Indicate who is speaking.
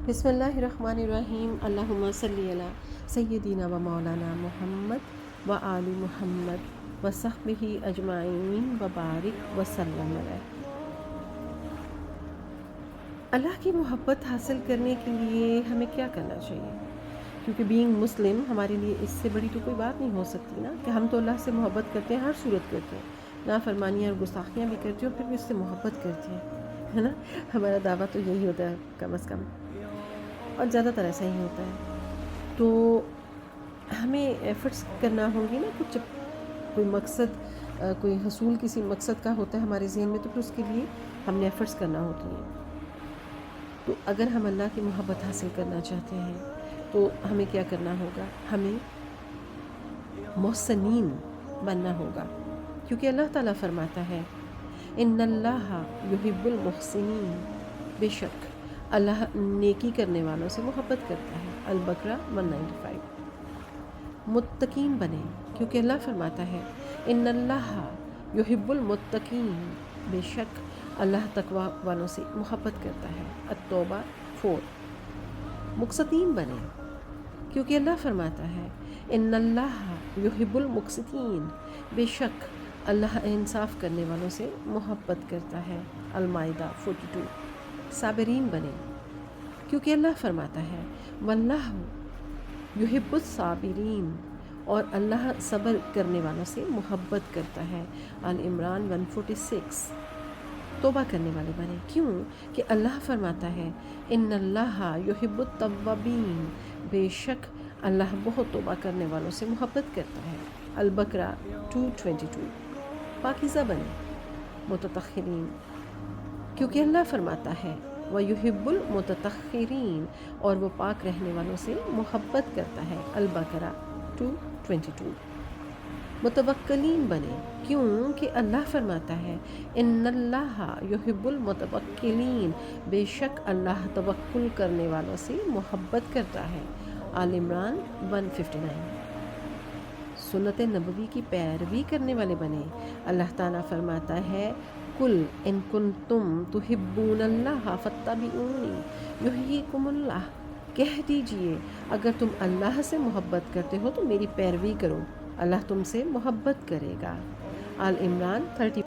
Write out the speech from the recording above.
Speaker 1: بسم اللہ الرحمن الرحیم اللہم صلی علی سیدنا و مولانا محمد و آل محمد و صحبہ اجمعین و بارک وسلم علیہ۔ اللہ کی محبت حاصل کرنے کے لیے ہمیں کیا کرنا چاہیے؟ کیونکہ بینگ مسلم ہمارے لیے اس سے بڑی تو کوئی بات نہیں ہو سکتی نا، کہ ہم تو اللہ سے محبت کرتے ہیں، ہر صورت کرتے ہیں، نافرمانیاں اور گستاخیاں بھی کرتے ہیں اور پھر بھی اس سے محبت کرتے ہیں، ہے نا۔ ہمارا دعویٰ تو یہی ہوتا ہے کم از کم، اور زیادہ تر ایسا ہی ہوتا ہے۔ تو ہمیں ایفرٹس کرنا ہوں گی نا، کچھ کوئی مقصد، کوئی حصول کسی مقصد کا ہوتا ہے ہمارے ذہن میں، تو پھر اس کے لیے ہم نے ایفرٹس کرنا ہوتی ہیں۔ تو اگر ہم اللہ کی محبت حاصل کرنا چاہتے ہیں تو ہمیں کیا کرنا ہوگا؟ ہمیں محسنین بننا ہوگا، کیونکہ اللہ تعالیٰ فرماتا ہے ان اللہ یحب المحسنین، بے شک اللہ نیکی کرنے والوں سے محبت کرتا ہے۔ البقرہ 195۔ متقین بنیں، کیونکہ اللہ فرماتا ہے ان اللہ یحب المتقین، بے شک اللہ تقوی والوں سے محبت کرتا ہے۔ التوبہ 4۔ مقسطین بنیں، کیونکہ اللہ فرماتا ہے ان اللہ یحب المقسطین، بے شک اللہ انصاف کرنے والوں سے محبت کرتا ہے۔ المائدہ 42۔ صابرین بنیں، کیونکہ اللہ فرماتا ہے واللہ یحب الصابرین، اور اللہ صبر کرنے والوں سے محبت کرتا ہے۔ آل عمران 146۔ توبہ کرنے والے بنیں، کیوں کہ اللہ فرماتا ہے ان اللہ یحب التوابین، بے شک اللہ بہت توبہ کرنے والوں سے محبت کرتا ہے۔ البقرہ 222۔ پاکیزہ بنیں، متطہرین، کیونکہ اللہ فرماتا ہے وَيُحِبُّ الْمُتَطَهِّرِينَ، اور وہ پاک رہنے والوں سے محبت کرتا ہے۔ البقرہ 222۔ متوکلین بنیں، کیوں کہ اللہ فرماتا ہے ان اللہ یحب المتوکلین، بے شک اللہ توکل کرنے والوں سے محبت کرتا ہے۔ آل عمران 159۔ سنت نبوی کی پیروی کرنے والے بنیں، اللہ تعالیٰ فرماتا ہے قل ان کنتم تحبون اللہ فاتبعونی یحییکم اللہ، کہہ دیجئے اگر تم اللہ سے محبت کرتے ہو تو میری پیروی کرو، اللہ تم سے محبت کرے گا۔ آل عمران 30۔